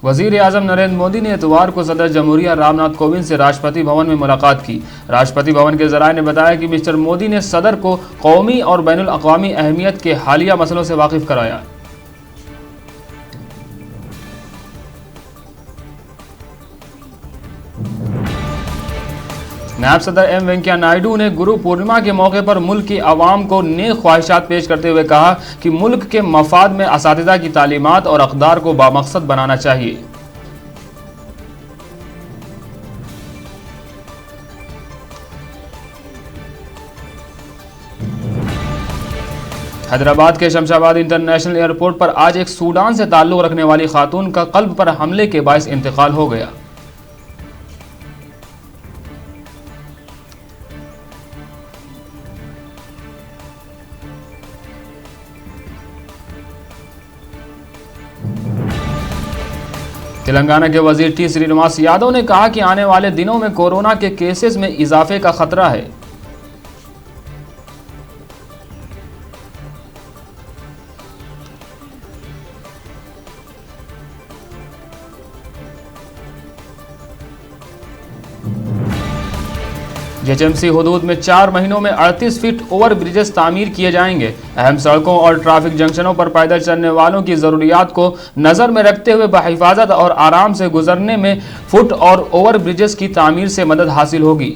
वज़ीर आज़म नरेंद्र मोदी ने इतवार को सदर जमहूरिया रामनाथ कोविंद से राष्ट्रपति भवन में मुलाकात की। राष्ट्रपति भवन के ज़राए ने बताया कि मिस्टर मोदी ने सदर को कौमी और बैनुल अक़वामी अहमियत के हालिया मसलों से वाकिफ़ कराया। नायब सदर एम वेंकैया नायडू ने गुरु पूर्णिमा के मौके पर मुल्क की आवाम को नेक ख्वाहिशात पेश करते हुए कहा कि मुल्क के मफाद में असातिज़ा की तालीमात और अक़दार को बामक़सद बनाना चाहिए। हैदराबाद के शमशाबाद इंटरनेशनल एयरपोर्ट पर आज एक सूडान से ताल्लुक़ रखने वाली खातून का क़ल्ब पर हमले के बाइस इंतकाल हो गया। तेलंगाना के वजीर टी श्रीनिवास यादव ने कहा कि आने वाले दिनों में कोरोना के केसेस में इजाफे का खतरा है। जेएचएमसी हुदूद में 4 महीनों में 38 फीट ओवर ब्रिजेस तामीर किए जाएंगे। अहम सड़कों और ट्रैफिक जंक्शनों पर पैदल चलने वालों की ज़रूरियात को नज़र में रखते हुए बहिफाजत और आराम से गुजरने में फुट और ओवर ब्रिजेस की तामीर से मदद हासिल होगी।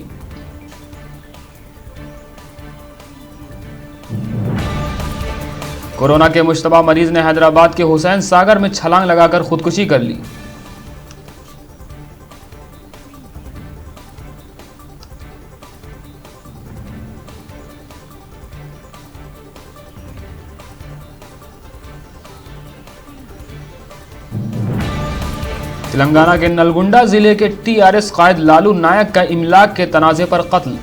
कोरोना के मुश्तबा मरीज ने हैदराबाद के हुसैन सागर में छलांग लगाकर खुदकुशी कर ली। तेलंगाना के नलगुंडा जिले के टीआरएस कायद लालू नायक का इमलाक के तनाज़े पर कत्ल।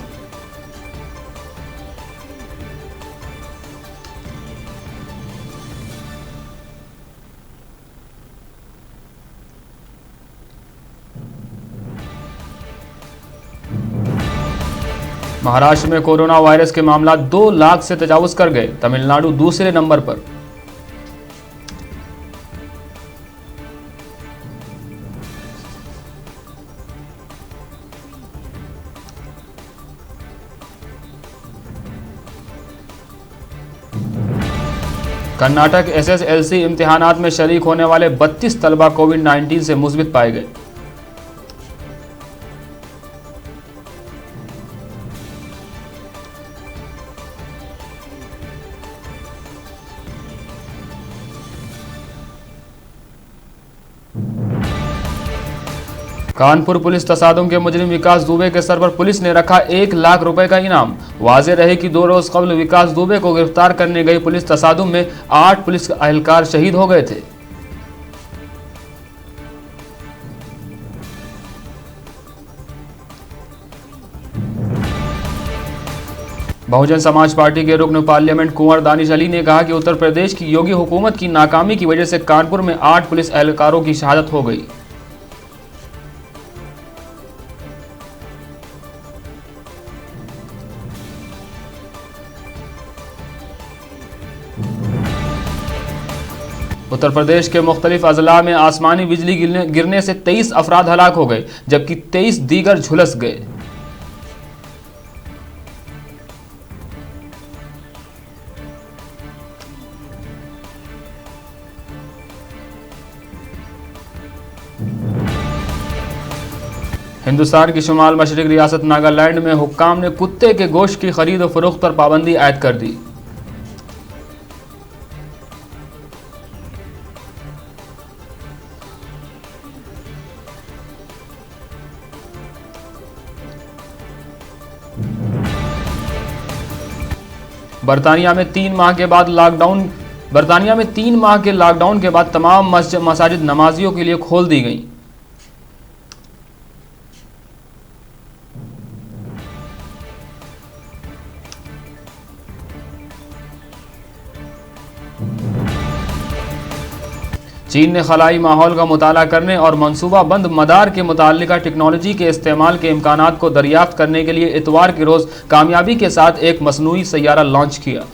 महाराष्ट्र में कोरोना वायरस के मामला 2 लाख से तजावुज कर गए। तमिलनाडु दूसरे नंबर पर। कर्नाटक एसएसएलसी इम्तिहानात में शरीक होने वाले 32 तलबा कोविड-19 से मुस्बित पाए गए। कानपुर पुलिस तसादुम के मुजरिम विकास दुबे के सर पर पुलिस ने रखा 1 लाख रुपए का इनाम। वाज़ेह रहे कि 2 रोज कबल विकास दुबे को गिरफ्तार करने गई पुलिस तसादुम में 8 पुलिस एहलकार शहीद हो गए थे। बहुजन समाज पार्टी के रुकन पार्लियामेंट कुंवर दानिश अली ने कहा कि उत्तर प्रदेश की योगी हुकूमत की नाकामी की वजह से कानपुर में 8 पुलिस एहलकारों की शहादत हो गई। उत्तर प्रदेश के मुख्तलिफ अजला में आसमानी बिजली गिरने से 23 अफराद हलाक हो गए, जबकि 23 दीगर झुलस गए। हिंदुस्तान की शुमाल मशरिक रियासत नागालैंड में हुक्काम ने कुत्ते के गोश्त की खरीद और फरोख्त पर पाबंदी आयद कर दी। बरतानिया में 3 माह के लॉकडाउन के बाद तमाम मसाजिद नमाजियों के लिए खोल दी गई। चीन ने खलाई माहौल का मुताला करने और मनसूबा बंद मदार के मुताल्लिका टेक्नोलॉजी के इस्तेमाल के इम्कानात को दरियाफ्त करने के लिए इतवार के रोज़ कामयाबी के साथ एक मसनूई सैयारा लॉन्च किया।